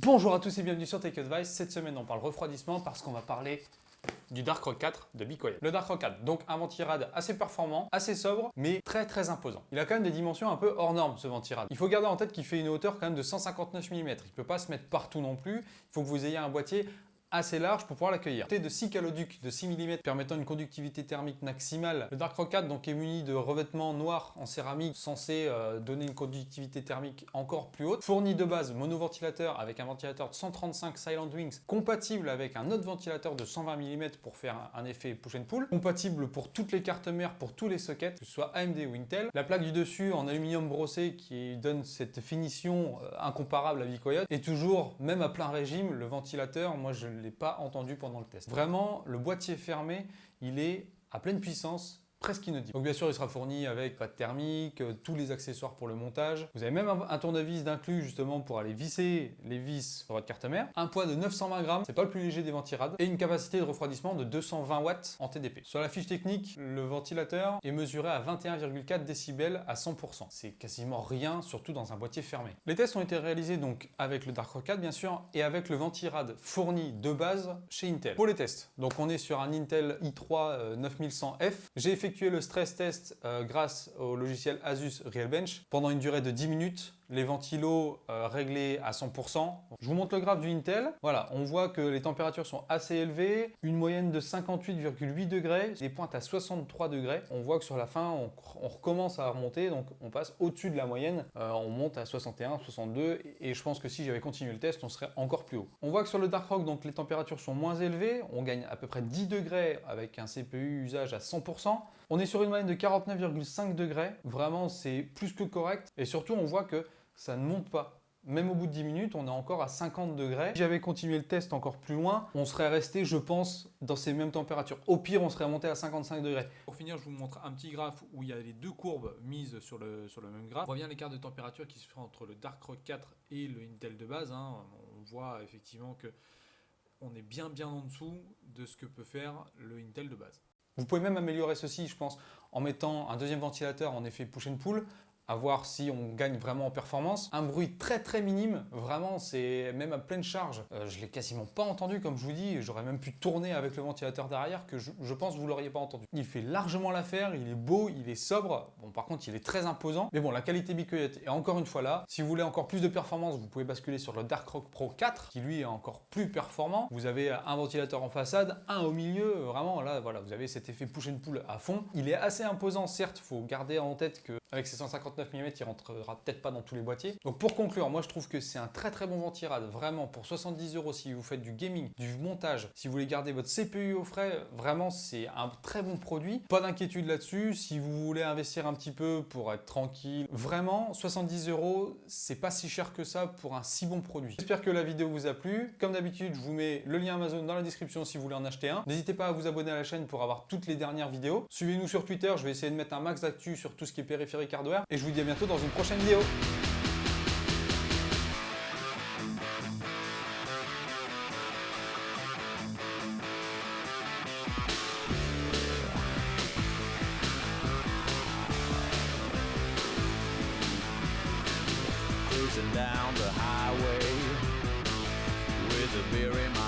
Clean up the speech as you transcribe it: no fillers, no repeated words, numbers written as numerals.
Bonjour à tous et bienvenue sur Tech Advice. Cette semaine, on parle refroidissement parce qu'on va parler du Darkrock 4 de BeQuiet. Le Darkrock 4, donc un ventirad assez performant, assez sobre, mais très imposant. Il a quand même des dimensions un peu hors normes ce ventirad. Il faut garder en tête qu'il fait une hauteur quand même de 159 mm. Il ne peut pas se mettre partout non plus. Il faut que vous ayez un boîtier assez large pour pouvoir l'accueillir. Doté de 6 caloducs de 6 mm permettant une conductivité thermique maximale, le Darkrock 4 donc est muni de revêtements noirs en céramique censé donner une conductivité thermique encore plus haute. Fourni de base monoventilateur avec un ventilateur de 135 Silent Wings compatible avec un autre ventilateur de 120 mm pour faire un effet push and pull. Compatible pour toutes les cartes mères, pour tous les sockets, que ce soit AMD ou Intel. La plaque du dessus en aluminium brossé qui donne cette finition incomparable à BeQuiet. Et toujours, même à plein régime, le ventilateur, moi je ne l'ai pas entendu pendant le test. Vraiment, le boîtier fermé, il est à pleine puissance, presque inaudible. Donc bien sûr, il sera fourni avec pâte thermique, tous les accessoires pour le montage. Vous avez même un tournevis d'inclus justement pour aller visser les vis sur votre carte mère. Un poids de 920 grammes, c'est pas le plus léger des ventirades, et une capacité de refroidissement de 220 watts en TDP. Sur la fiche technique, le ventilateur est mesuré à 21,4 décibels à 100%. C'est quasiment rien, surtout dans un boîtier fermé. Les tests ont été réalisés donc avec le Darkrock 4 bien sûr, et avec le ventirad fourni de base chez Intel. Pour les tests, donc on est sur un Intel i3 9100F. J'ai effectué le stress test grâce au logiciel Asus Realbench pendant une durée de 10 minutes. Les ventilos réglés à 100%. Je vous montre le graphe du Intel. Voilà, on voit que les températures sont assez élevées. Une moyenne de 58,8 degrés, des pointes à 63 degrés. On voit que sur la fin, on recommence à remonter, donc on passe au-dessus de la moyenne. On monte à 61, 62, et je pense que si j'avais continué le test, on serait encore plus haut. On voit que sur le Darkrock, donc les températures sont moins élevées. On gagne à peu près 10 degrés avec un CPU usage à 100%. On est sur une moyenne de 49,5 degrés. Vraiment, c'est plus que correct. Et surtout, on voit que ça ne monte pas. Même au bout de 10 minutes, on est encore à 50 degrés. Si j'avais continué le test encore plus loin, on serait resté, je pense, dans ces mêmes températures. Au pire, on serait monté à 55 degrés. Pour finir, je vous montre un petit graphe où il y a les deux courbes mises sur le même graphe. On voit bien l'écart de température qui se fait entre le Darkrock 4 et le Intel de base. On voit effectivement que on est bien en dessous de ce que peut faire le Intel de base. Vous pouvez même améliorer ceci, je pense, en mettant un deuxième ventilateur en effet push and pull, à voir si on gagne vraiment en performance. Un bruit très minime, vraiment, c'est même à pleine charge. Je l'ai quasiment pas entendu, comme je vous dis, j'aurais même pu tourner avec le ventilateur derrière que je pense que vous l'auriez pas entendu. Il fait largement l'affaire, il est beau, il est sobre. Bon, par contre, il est très imposant. Mais bon, la qualité BeQuiet est encore une fois là. Si vous voulez encore plus de performance, vous pouvez basculer sur le Darkrock Pro 4, qui lui est encore plus performant. Vous avez un ventilateur en façade, un au milieu, vraiment, là, voilà, vous avez cet effet push and pull à fond. Il est assez imposant, certes, il faut garder en tête qu'avec ses 159 mm, il rentrera peut-être pas dans tous les boîtiers. Donc pour conclure, moi je trouve que c'est un très bon ventirad, vraiment pour 70 € si vous faites du gaming, du montage, si vous voulez garder votre CPU au frais, vraiment c'est un très bon produit. Pas d'inquiétude là-dessus, si vous voulez investir un petit peu pour être tranquille, vraiment 70 €, c'est pas si cher que ça pour un si bon produit. J'espère que la vidéo vous a plu. Comme d'habitude, je vous mets le lien Amazon dans la description si vous voulez en acheter un. N'hésitez pas à vous abonner à la chaîne pour avoir toutes les dernières vidéos. Suivez-nous sur Twitter, je vais essayer de mettre un max d'actu sur tout ce qui est périphérique hardware, et je vous dis à bientôt dans une prochaine vidéo. Cruising down the highway with a beer in my